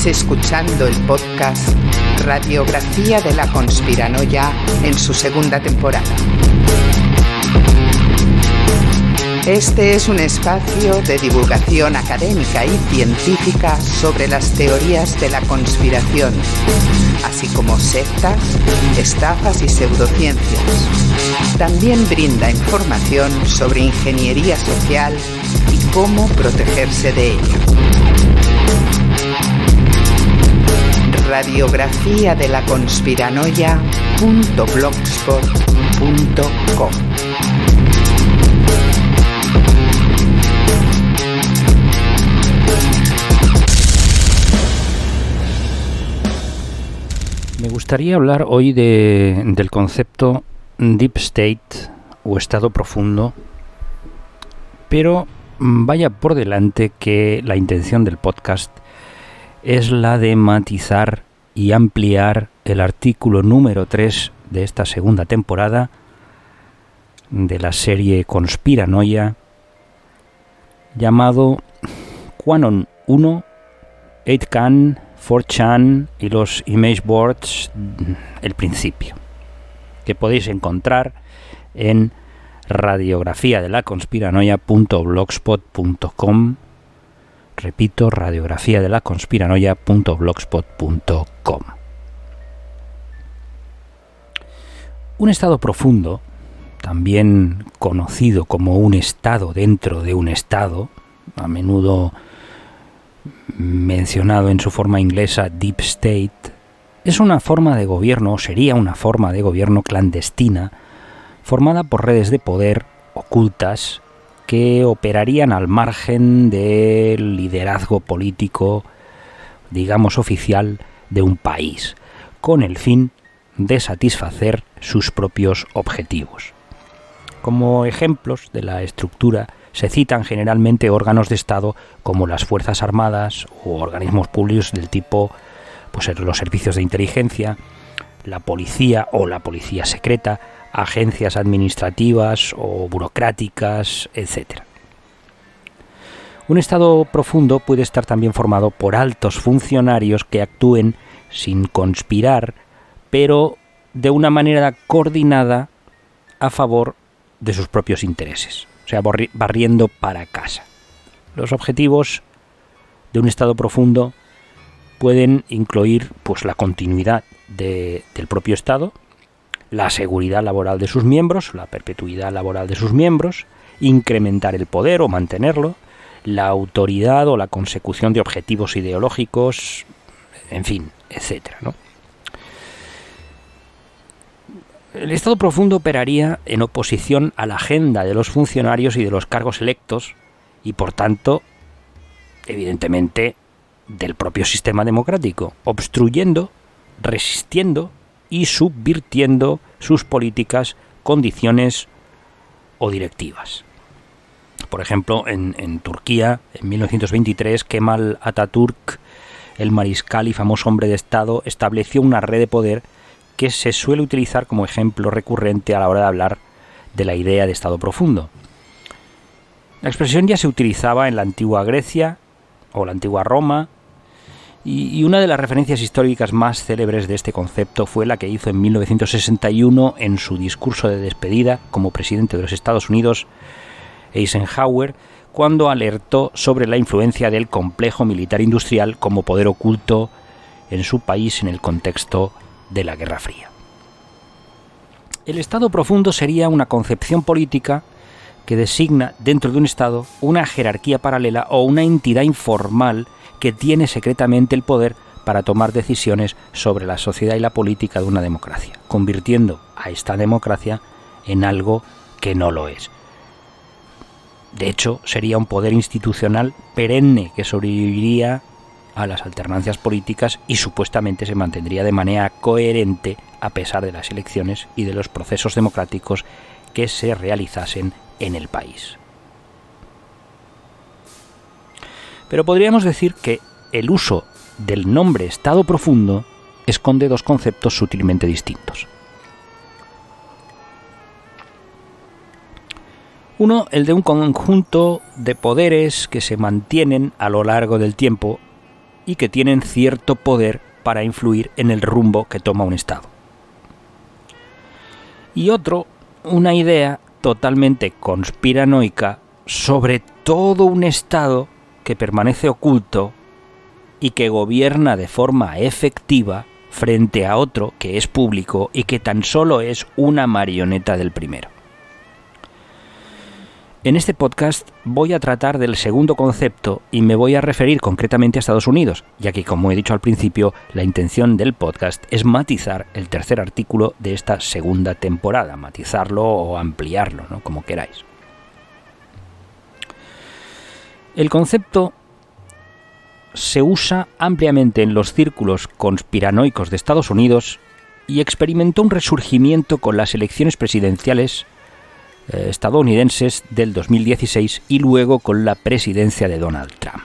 escuchando el podcast Radiografía de la Conspiranoia en su segunda temporada. Este es un espacio de divulgación académica y científica sobre las teorías de la conspiración, así como sectas, estafas y pseudociencias. También brinda información sobre ingeniería social y cómo protegerse de ella. Radiografía de la Conspiranoia.blogspot.com. Me gustaría hablar hoy del concepto Deep State o Estado Profundo, pero vaya por delante que la intención del podcast es la de matizar y ampliar el artículo número 3 de esta segunda temporada de la serie Conspiranoia, llamado QAnon 1, 8chan, 4chan y los image boards, el principio, que podéis encontrar en radiografiadelaconspiranoia.blogspot.com. Repito, radiografiadelaconspiranoia.blogspot.com. Un estado profundo, también conocido como un estado dentro de un estado, a menudo mencionado en su forma inglesa Deep State, es una forma de gobierno, o sería una forma de gobierno clandestina, formada por redes de poder ocultas que operarían al margen del liderazgo político, digamos oficial, de un país, con el fin de satisfacer sus propios objetivos. Como ejemplos de la estructura se citan generalmente órganos de Estado como las Fuerzas Armadas o organismos públicos del tipo los servicios de inteligencia, la policía o la policía secreta, agencias administrativas o burocráticas, etc. Un estado profundo puede estar también formado por altos funcionarios que actúen sin conspirar, pero de una manera coordinada a favor de sus propios intereses, o sea, barriendo para casa. Los objetivos de un estado profundo pueden incluir la continuidad del propio Estado, la seguridad laboral de sus miembros, la perpetuidad laboral de sus miembros, incrementar el poder o mantenerlo, la autoridad o la consecución de objetivos ideológicos, en fin, etcétera, ¿no? El Estado profundo operaría en oposición a la agenda de los funcionarios y de los cargos electos y, por tanto, evidentemente, del propio sistema democrático, obstruyendo, resistiendo y subvirtiendo sus políticas, condiciones o directivas. Por ejemplo, en Turquía, en 1923, Kemal Atatürk, el mariscal y famoso hombre de Estado, estableció una red de poder que se suele utilizar como ejemplo recurrente a la hora de hablar de la idea de Estado profundo. La expresión ya se utilizaba en la antigua Grecia o la antigua Roma, y una de las referencias históricas más célebres de este concepto fue la que hizo en 1961 en su discurso de despedida como presidente de los Estados Unidos, Eisenhower, cuando alertó sobre la influencia del complejo militar industrial como poder oculto en su país en el contexto de la Guerra Fría. El Estado profundo sería una concepción política que designa dentro de un Estado una jerarquía paralela o una entidad informal que tiene secretamente el poder para tomar decisiones sobre la sociedad y la política de una democracia, convirtiendo a esta democracia en algo que no lo es. De hecho, sería un poder institucional perenne que sobreviviría a las alternancias políticas y supuestamente se mantendría de manera coherente a pesar de las elecciones y de los procesos democráticos que se realizasen en el país. Pero podríamos decir que el uso del nombre Estado profundo esconde dos conceptos sutilmente distintos. Uno, el de un conjunto de poderes que se mantienen a lo largo del tiempo y que tienen cierto poder para influir en el rumbo que toma un Estado. Y otro, una idea totalmente conspiranoica sobre todo un Estado que permanece oculto y que gobierna de forma efectiva frente a otro que es público y que tan solo es una marioneta del primero. En este podcast voy a tratar del segundo concepto y me voy a referir concretamente a Estados Unidos, ya que, como he dicho al principio, la intención del podcast es matizar el tercer artículo de esta segunda temporada, matizarlo o ampliarlo, ¿no? Como queráis. El concepto se usa ampliamente en los círculos conspiranoicos de Estados Unidos y experimentó un resurgimiento con las elecciones presidenciales estadounidenses del 2016 y luego con la presidencia de Donald Trump.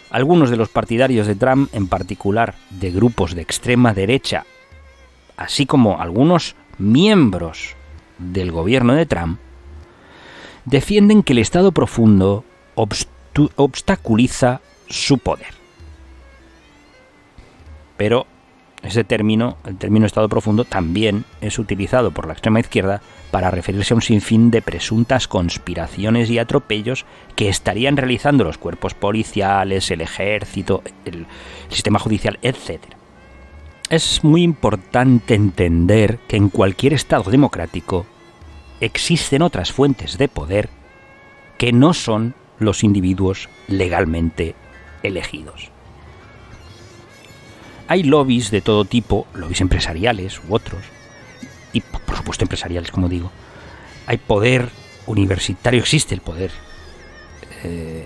Algunos de los partidarios de Trump, en particular de grupos de extrema derecha, así como algunos miembros del gobierno de Trump, defienden que el Estado profundo obstaculiza su poder. Pero ese término, el término Estado profundo, también es utilizado por la extrema izquierda para referirse a un sinfín de presuntas conspiraciones y atropellos que estarían realizando los cuerpos policiales, el ejército, el sistema judicial, etc. Es muy importante entender que en cualquier Estado democrático existen otras fuentes de poder que no son los individuos legalmente elegidos. Hay lobbies de todo tipo, lobbies empresariales u otros, y por supuesto empresariales, como digo. Hay poder universitario, existe el poder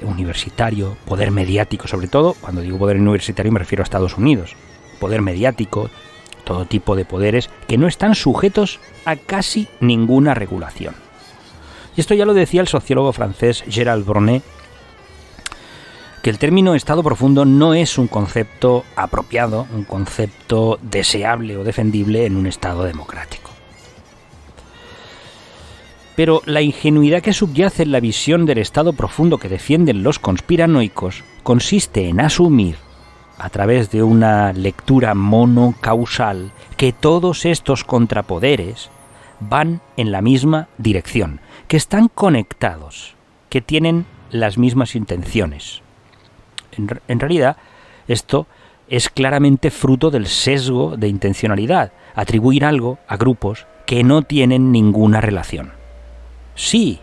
universitario, poder mediático, sobre todo, cuando digo poder universitario me refiero a Estados Unidos. Poder mediático, todo tipo de poderes que no están sujetos a casi ninguna regulación. Y esto ya lo decía el sociólogo francés Gérald Bronner, que el término Estado profundo no es un concepto apropiado, un concepto deseable o defendible en un Estado democrático. Pero la ingenuidad que subyace en la visión del Estado profundo que defienden los conspiranoicos consiste en asumir, a través de una lectura monocausal, que todos estos contrapoderes van en la misma dirección, que están conectados, que tienen las mismas intenciones. En realidad, esto es claramente fruto del sesgo de intencionalidad, atribuir algo a grupos que no tienen ninguna relación. Sí,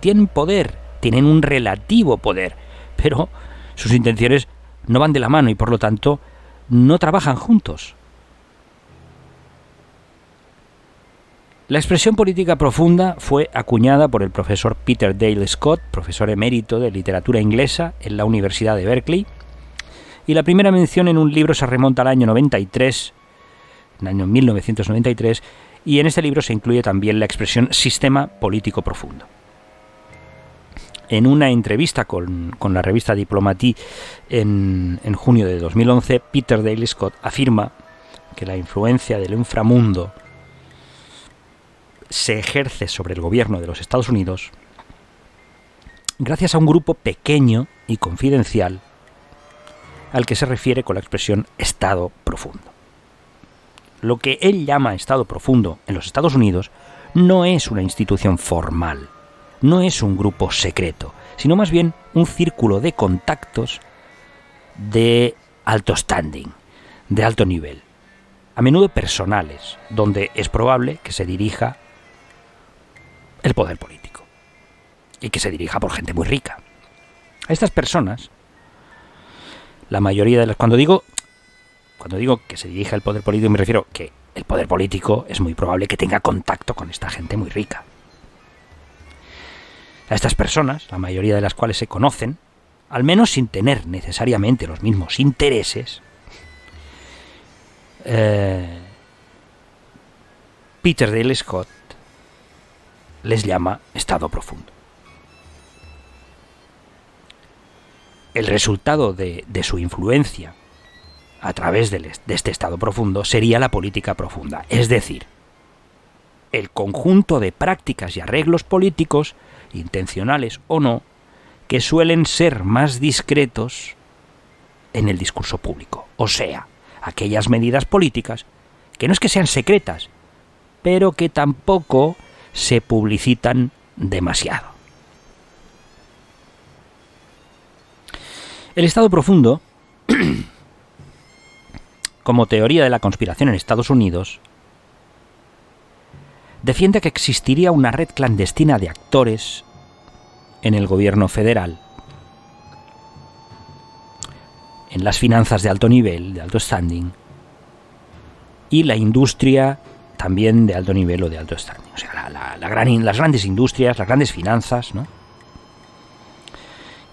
tienen poder, tienen un relativo poder, pero sus intenciones no van de la mano y por lo tanto no trabajan juntos. La expresión política profunda fue acuñada por el profesor Peter Dale Scott, profesor emérito de literatura inglesa en la Universidad de Berkeley, y la primera mención en un libro se remonta al año 93, el año 1993, y en este libro se incluye también la expresión sistema político profundo. En una entrevista con la revista Diplomatie en junio de 2011, Peter Dale Scott afirma que la influencia del inframundo se ejerce sobre el gobierno de los Estados Unidos gracias a un grupo pequeño y confidencial al que se refiere con la expresión Estado profundo. Lo que él llama Estado profundo en los Estados Unidos no es una institución formal, no es un grupo secreto, sino más bien un círculo de contactos de alto standing, de alto nivel, a menudo personales, donde es probable que se dirija el poder político y que se dirija por gente muy rica. A estas personas, la mayoría de las... Cuando digo que se dirija el poder político, me refiero que el poder político es muy probable que tenga contacto con esta gente muy rica. A estas personas, la mayoría de las cuales se conocen, al menos sin tener necesariamente los mismos intereses, Peter Dale Scott les llama Estado profundo. El resultado de su influencia a través de este Estado profundo sería la política profunda, es decir, el conjunto de prácticas y arreglos políticos, intencionales o no, que suelen ser más discretos en el discurso público. O sea, aquellas medidas políticas que no es que sean secretas, pero que tampoco se publicitan demasiado. El Estado profundo, como teoría de la conspiración en Estados Unidos, defiende que existiría una red clandestina de actores en el gobierno federal, en las finanzas de alto nivel, de alto standing, y la industria también de alto nivel o de alto standing. O sea, las grandes industrias, las grandes finanzas, ¿no?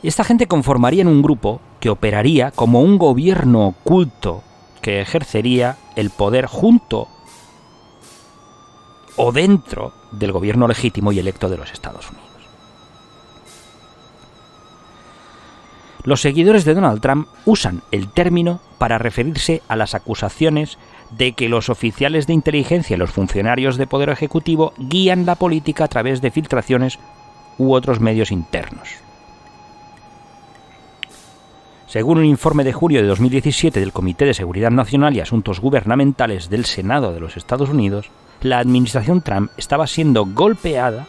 Y esta gente conformaría en un grupo que operaría como un gobierno oculto que ejercería el poder junto o dentro del gobierno legítimo y electo de los Estados Unidos. Los seguidores de Donald Trump usan el término para referirse a las acusaciones de que los oficiales de inteligencia y los funcionarios de poder ejecutivo guían la política a través de filtraciones u otros medios internos. Según un informe de julio de 2017 del Comité de Seguridad Nacional y Asuntos Gubernamentales del Senado de los Estados Unidos, la administración Trump estaba siendo golpeada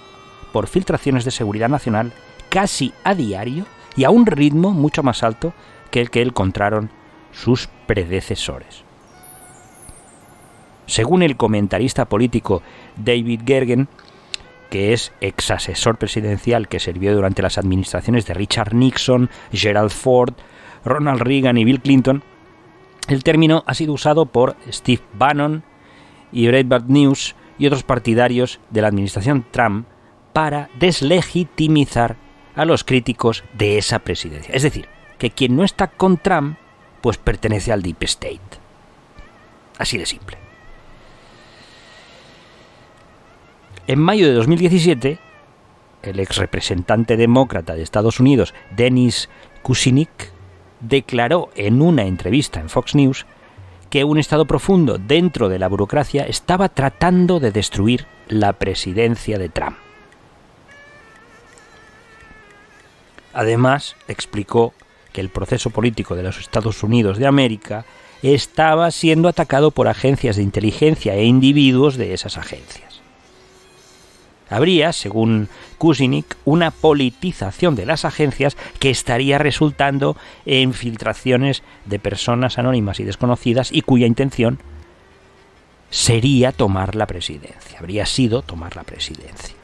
por filtraciones de seguridad nacional casi a diario y a un ritmo mucho más alto que el que encontraron sus predecesores. Según el comentarista político David Gergen, que es ex asesor presidencial que sirvió durante las administraciones de Richard Nixon, Gerald Ford, Ronald Reagan y Bill Clinton, el término ha sido usado por Steve Bannon y Breitbart News y otros partidarios de la administración Trump para deslegitimizar a los críticos de esa presidencia. Es decir, que quien no está con Trump, pues pertenece al Deep State. Así de simple. En mayo de 2017, el ex representante demócrata de Estados Unidos, Dennis Kucinich, declaró en una entrevista en Fox News que un Estado profundo dentro de la burocracia estaba tratando de destruir la presidencia de Trump. Además, explicó que el proceso político de los Estados Unidos de América estaba siendo atacado por agencias de inteligencia e individuos de esas agencias. Habría, según Kucinich, una politización de las agencias que estaría resultando en filtraciones de personas anónimas y desconocidas y cuya intención sería tomar la presidencia. Habría sido tomar la presidencia.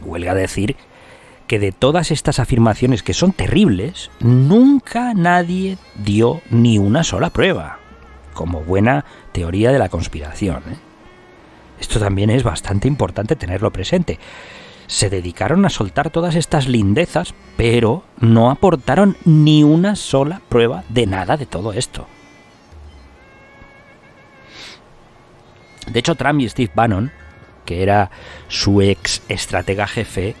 Huelga decir que de todas estas afirmaciones que son terribles, nunca nadie dio ni una sola prueba, como buena teoría de la conspiración, ¿eh? Esto también es bastante importante tenerlo presente. Se dedicaron a soltar todas estas lindezas, pero no aportaron ni una sola prueba de nada de todo esto. De hecho, Trump y Steve Bannon, que era su ex estratega jefe,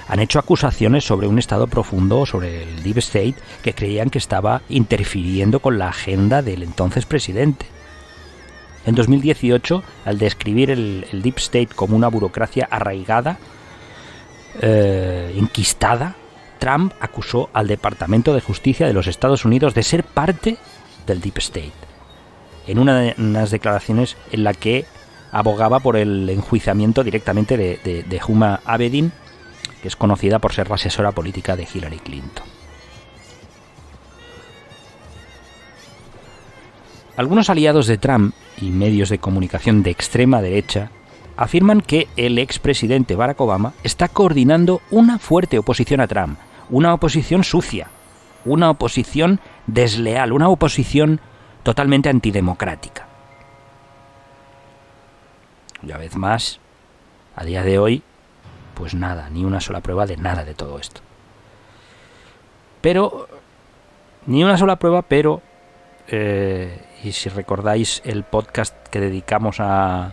han hecho acusaciones sobre un Estado profundo, sobre el Deep State, que creían que estaba interfiriendo con la agenda del entonces presidente. En 2018, al describir el Deep State como una burocracia arraigada, enquistada, Trump acusó al Departamento de Justicia de los Estados Unidos de ser parte del Deep State, en unas declaraciones en la que abogaba por el enjuiciamiento directamente de Huma Abedin, que es conocida por ser la asesora política de Hillary Clinton. Algunos aliados de Trump y medios de comunicación de extrema derecha afirman que el expresidente Barack Obama está coordinando una fuerte oposición a Trump, una oposición sucia, una oposición desleal, una oposición totalmente antidemocrática. Una vez más, a día de hoy, pues nada, ni una sola prueba de nada de todo esto. Pero, ni una sola prueba, pero... y si recordáis el podcast que dedicamos a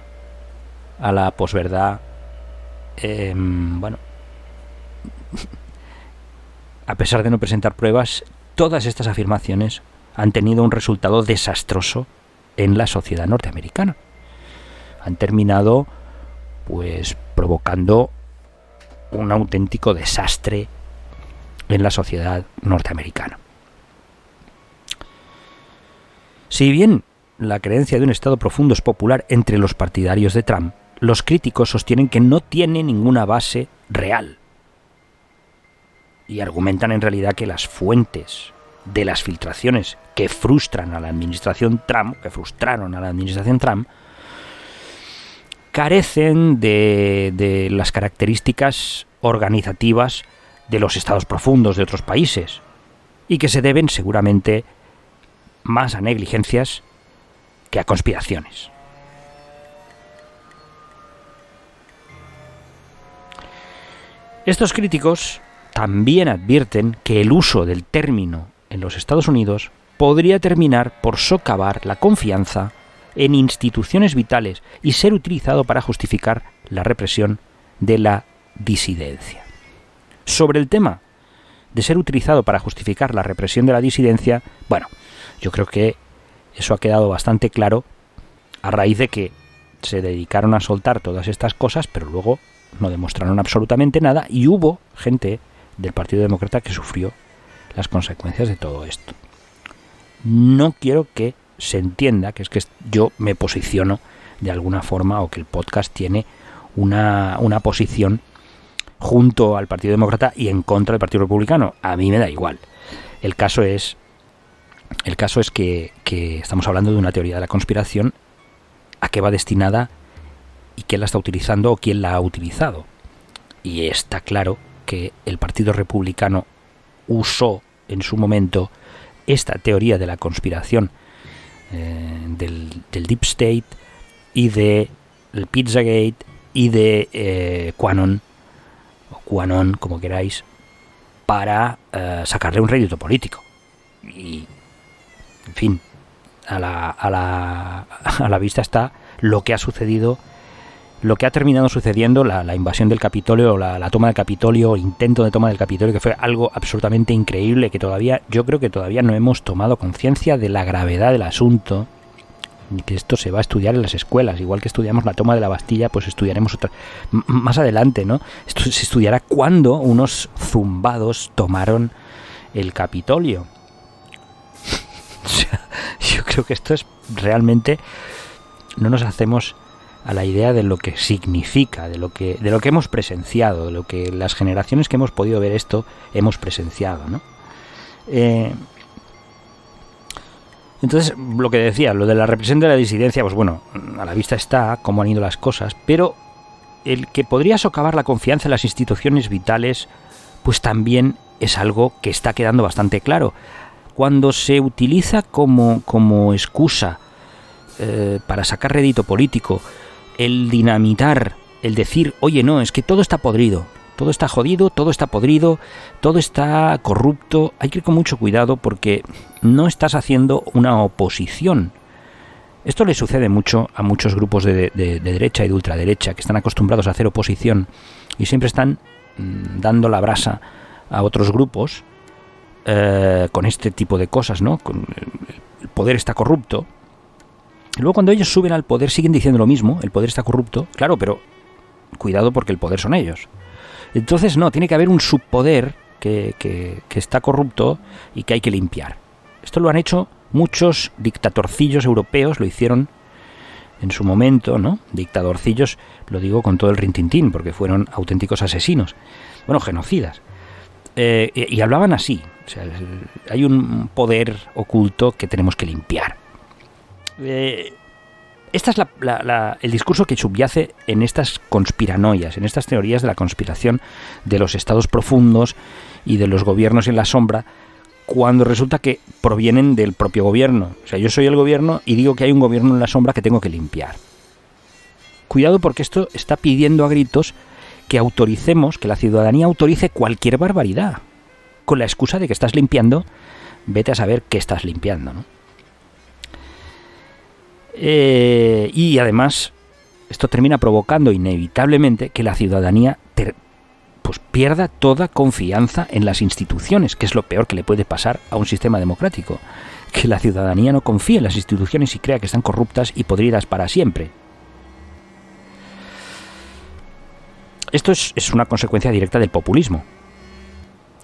la posverdad, bueno, a pesar de no presentar pruebas, todas estas afirmaciones han tenido un resultado desastroso en la sociedad norteamericana. Han terminado, pues, provocando un auténtico desastre en la sociedad norteamericana. Si bien la creencia de un Estado profundo es popular entre los partidarios de Trump, los críticos sostienen que no tiene ninguna base real y argumentan en realidad que las fuentes de las filtraciones que frustraron a la administración Trump, carecen de las características organizativas de los estados profundos de otros países y que se deben seguramente más a negligencias que a conspiraciones. Estos críticos también advierten que el uso del término en los Estados Unidos podría terminar por socavar la confianza en instituciones vitales y ser utilizado para justificar la represión de la disidencia. Sobre el tema de ser utilizado para justificar la represión de la disidencia, bueno, yo creo que eso ha quedado bastante claro a raíz de que se dedicaron a soltar todas estas cosas, pero luego no demostraron absolutamente nada y hubo gente del Partido Demócrata que sufrió las consecuencias de todo esto. No quiero que se entienda que es que yo me posiciono de alguna forma o que el podcast tiene una posición junto al Partido Demócrata y en contra del Partido Republicano. A mí me da igual. El caso es que estamos hablando de una teoría de la conspiración, a qué va destinada y quién la está utilizando o quién la ha utilizado. Y está claro que el Partido Republicano usó en su momento esta teoría de la conspiración del Deep State y del Pizzagate y de QAnon, o QAnon como queráis, para sacarle un rédito político. Y, en fin, a la vista está lo que ha sucedido, lo que ha terminado sucediendo, la invasión del Capitolio, o la toma del Capitolio, o intento de toma del Capitolio, que fue algo absolutamente increíble, que yo creo que todavía no hemos tomado conciencia de la gravedad del asunto, y que esto se va a estudiar en las escuelas, igual que estudiamos la toma de la Bastilla, pues estudiaremos otra más adelante, ¿no? Esto se estudiará cuando unos zumbados tomaron el Capitolio. O sea, yo creo que esto es realmente, no nos hacemos a la idea de lo que significa, de lo que hemos presenciado, de lo que las generaciones que hemos podido ver esto hemos presenciado, ¿no? Entonces, lo que decía, lo de la represión de la disidencia, pues bueno, a la vista está cómo han ido las cosas, pero el que podría socavar la confianza en las instituciones vitales, pues también es algo que está quedando bastante claro. Cuando se utiliza como excusa para sacar rédito político el dinamitar, el decir, oye, no, es que todo está podrido, todo está jodido, todo está podrido, todo está corrupto, hay que ir con mucho cuidado porque no estás haciendo una oposición. Esto le sucede mucho a muchos grupos de derecha y de ultraderecha que están acostumbrados a hacer oposición y siempre están dando la brasa a otros grupos con este tipo de cosas, ¿no? El poder está corrupto. Y luego cuando ellos suben al poder siguen diciendo lo mismo, el poder está corrupto, claro, pero cuidado porque el poder son ellos. Entonces no, tiene que haber un subpoder que está corrupto y que hay que limpiar. Esto lo han hecho muchos dictatorcillos europeos, lo hicieron en su momento, ¿no? Dictadorcillos, lo digo con todo el rintintín, porque fueron auténticos asesinos, bueno, genocidas. Y hablaban así, o sea, hay un poder oculto que tenemos que limpiar. Este es el discurso que subyace en estas conspiranoias, en estas teorías de la conspiración de los estados profundos y de los gobiernos en la sombra, cuando resulta que provienen del propio gobierno. O sea, yo soy el gobierno y digo que hay un gobierno en la sombra que tengo que limpiar. Cuidado porque esto está pidiendo a gritos que autoricemos, que la ciudadanía autorice cualquier barbaridad, con la excusa de que estás limpiando, vete a saber qué estás limpiando, ¿no? Y además esto termina provocando inevitablemente que la ciudadanía pues pierda toda confianza en las instituciones, que es lo peor que le puede pasar a un sistema democrático, que la ciudadanía no confíe en las instituciones y crea que están corruptas y podridas para siempre. Esto es una consecuencia directa del populismo,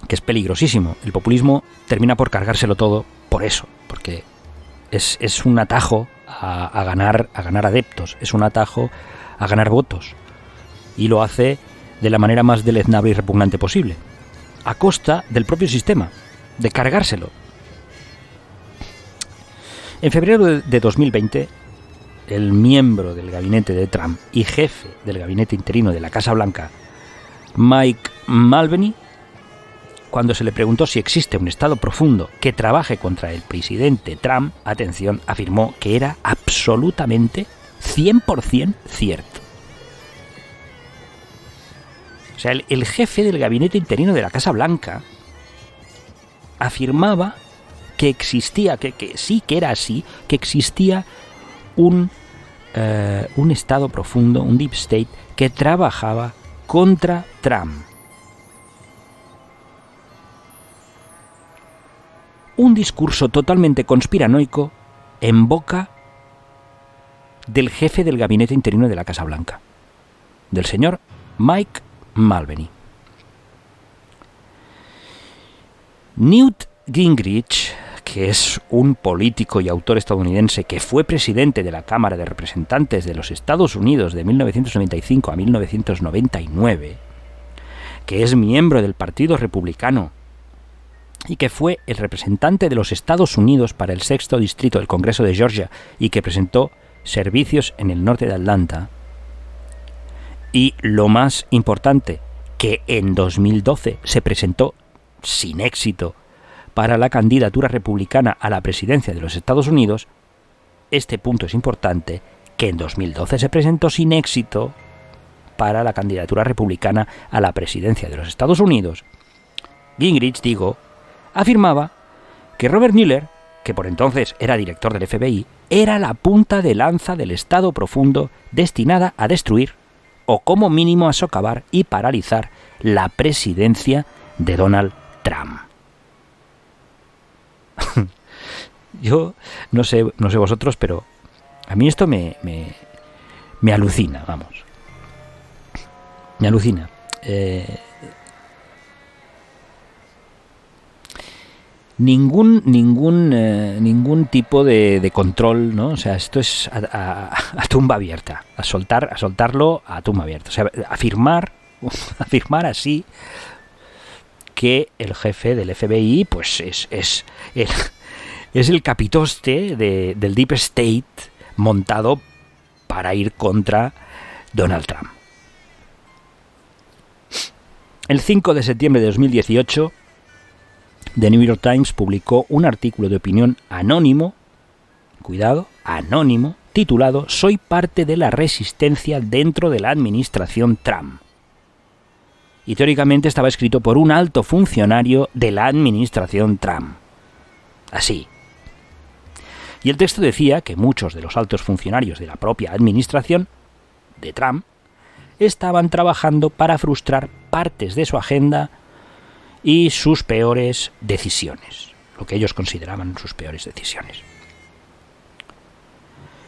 que es peligrosísimo. El populismo termina por cargárselo todo por eso, porque es un atajo a ganar adeptos, es un atajo a ganar votos, y lo hace de la manera más deleznable y repugnante posible, a costa del propio sistema, de cargárselo. En febrero de 2020, el miembro del gabinete de Trump y jefe del gabinete interino de la Casa Blanca, Mike Mulvaney, cuando se le preguntó si existe un estado profundo que trabaje contra el presidente Trump, atención, afirmó que era absolutamente 100% cierto. O sea, el jefe del gabinete interino de la Casa Blanca afirmaba que existía, que sí, que era así, que existía un estado profundo, un deep state, que trabajaba contra Trump. Un discurso totalmente conspiranoico en boca del jefe del gabinete interino de la Casa Blanca, del señor Mike Mulvaney. Newt Gingrich, que es un político y autor estadounidense que fue presidente de la Cámara de Representantes de los Estados Unidos de 1995 a 1999, que es miembro del Partido Republicano y que fue el representante de los Estados Unidos para el 6º Distrito del Congreso de Georgia y que presentó servicios en el norte de Atlanta, y lo más importante, que en 2012 se presentó sin éxito para la candidatura republicana a la presidencia de los Estados Unidos. Este punto es importante, que en 2012 se presentó sin éxito para la candidatura republicana a la presidencia de los Estados Unidos. Gingrich, afirmaba que Robert Mueller, que por entonces era director del FBI, era la punta de lanza del Estado profundo destinada a destruir, o como mínimo a socavar y paralizar, la presidencia de Donald Trump. Yo no sé vosotros, pero a mí esto me alucina, vamos. Me alucina. Ningún tipo de control, ¿no? O sea, esto es a tumba abierta, a soltarlo a tumba abierta. O sea, afirmar así que el jefe del FBI pues es el capitoste del Deep State montado para ir contra Donald Trump. El 5 de septiembre de 2018, The New York Times publicó un artículo de opinión anónimo, cuidado, anónimo, titulado "Soy parte de la resistencia dentro de la administración Trump". Y teóricamente estaba escrito por un alto funcionario de la administración Trump. Así. Y el texto decía que muchos de los altos funcionarios de la propia administración de Trump estaban trabajando para frustrar partes de su agenda y sus peores decisiones, lo que ellos consideraban sus peores decisiones.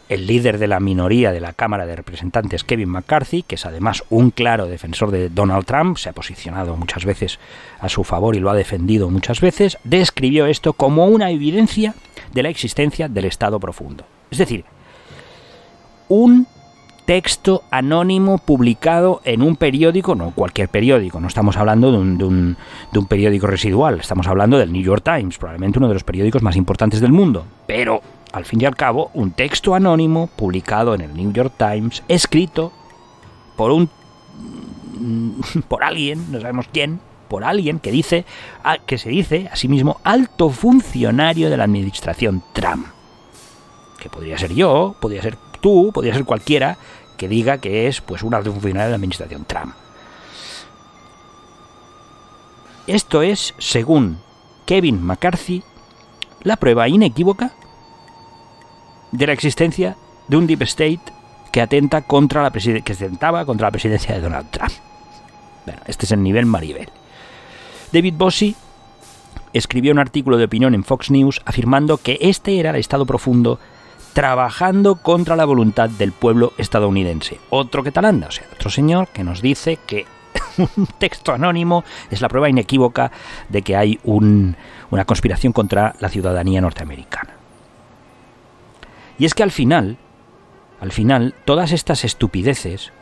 El líder de la minoría de la Cámara de Representantes, Kevin McCarthy, que es además un claro defensor de Donald Trump, se ha posicionado muchas veces a su favor y lo ha defendido muchas veces, describió esto como una evidencia de la existencia del Estado profundo. Es decir, un texto anónimo publicado en un periódico, no cualquier periódico, no estamos hablando de un periódico residual, estamos hablando del New York Times, probablemente uno de los periódicos más importantes del mundo, pero al fin y al cabo, un texto anónimo publicado en el New York Times, escrito por alguien, no sabemos quién, por alguien que se dice a sí mismo alto funcionario de la administración Trump. Que podría ser yo, podría ser tú, podría ser cualquiera que diga que es pues un alto funcionario de la administración Trump. Esto es, según Kevin McCarthy, la prueba inequívoca de la existencia de un Deep State que atentaba contra la presidencia de Donald Trump. Bueno, este es el nivel Maribel. David Bossie escribió un artículo de opinión en Fox News afirmando que este era el estado profundo trabajando contra la voluntad del pueblo estadounidense. Otro que tal anda, o sea, otro señor que nos dice que un texto anónimo es la prueba inequívoca de que hay una conspiración contra la ciudadanía norteamericana. Y es que al final, todas estas estupideces,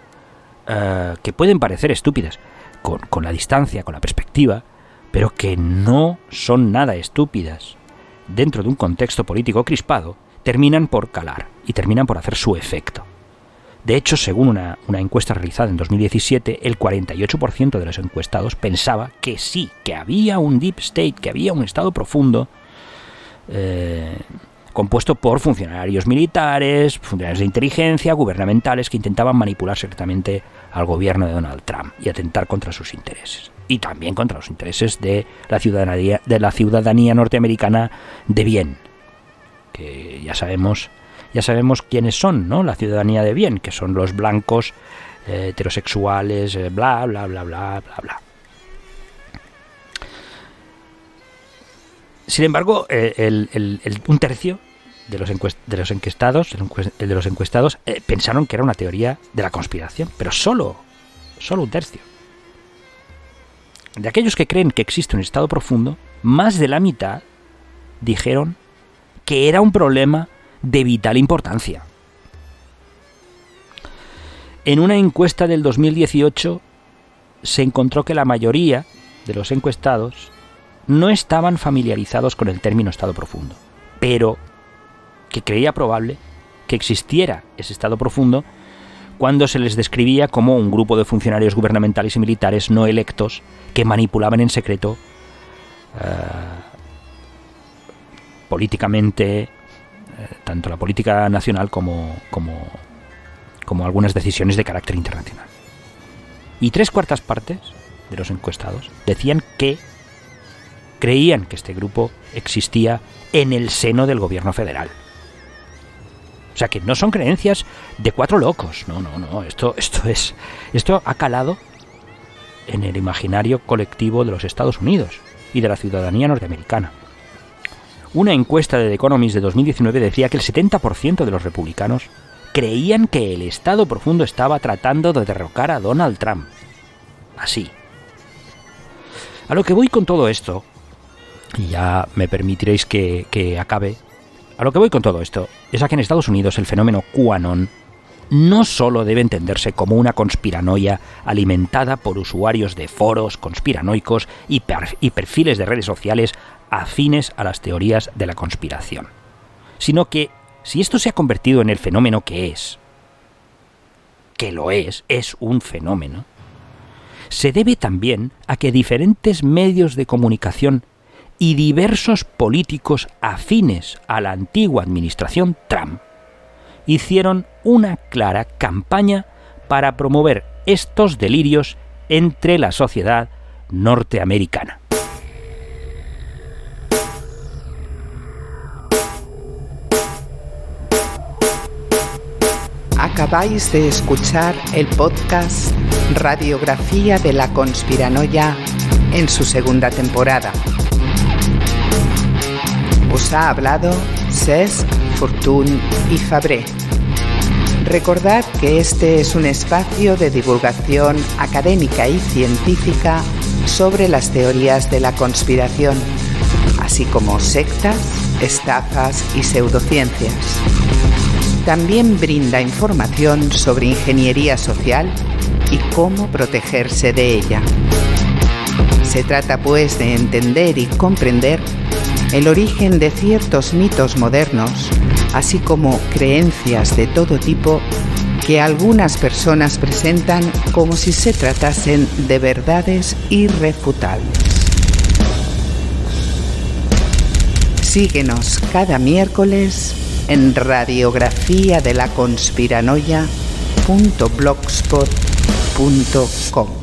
que pueden parecer estúpidas con la distancia, con la perspectiva, pero que no son nada estúpidas dentro de un contexto político crispado, terminan por calar y terminan por hacer su efecto. De hecho, según una encuesta realizada en 2017, el 48% de los encuestados pensaba que sí, que había un deep state, que había un estado profundo compuesto por funcionarios militares, funcionarios de inteligencia, gubernamentales, que intentaban manipular secretamente al gobierno de Donald Trump y atentar contra sus intereses. Y también contra los intereses de la ciudadanía norteamericana de bien, que ya sabemos quiénes son, ¿no? La ciudadanía de bien, que son los blancos, heterosexuales, bla, bla, bla, bla, bla, bla. Sin embargo, un tercio de los encuestados pensaron que era una teoría de la conspiración, pero solo un tercio. De aquellos que creen que existe un estado profundo, más de la mitad dijeron que era un problema de vital importancia. En una encuesta del 2018 se encontró que la mayoría de los encuestados no estaban familiarizados con el término estado profundo, pero que creía probable que existiera ese estado profundo cuando se les describía como un grupo de funcionarios gubernamentales y militares no electos que manipulaban en secreto políticamente tanto la política nacional como algunas decisiones de carácter internacional. Y 3/4 partes de los encuestados decían que creían que este grupo existía en el seno del gobierno federal. O sea, que no son creencias de 4 locos. No. Esto ha calado en el imaginario colectivo de los Estados Unidos y de la ciudadanía norteamericana. Una encuesta de The Economist de 2019 decía que el 70% de los republicanos creían que el Estado profundo estaba tratando de derrocar a Donald Trump. Así. A lo que voy con todo esto, y ya me permitiréis que acabe, a lo que voy con todo esto es a que en Estados Unidos el fenómeno QAnon no solo debe entenderse como una conspiranoia alimentada por usuarios de foros conspiranoicos y perfiles de redes sociales afines a las teorías de la conspiración, sino que si esto se ha convertido en el fenómeno que es un fenómeno, se debe también a que diferentes medios de comunicación y diversos políticos afines a la antigua administración Trump hicieron una clara campaña para promover estos delirios entre la sociedad norteamericana. Acabáis de escuchar el podcast Radiografía de la Conspiranoia en su segunda temporada. Os ha hablado Cesc, Fortuny y Fabré. Recordad que este es un espacio de divulgación académica y científica sobre las teorías de la conspiración, así como sectas, estafas y pseudociencias. También brinda información sobre ingeniería social y cómo protegerse de ella. Se trata, pues, de entender y comprender el origen de ciertos mitos modernos, así como creencias de todo tipo que algunas personas presentan como si se tratasen de verdades irrefutables. Síguenos cada miércoles en radiografiadelaconspiranoia.blogspot.com.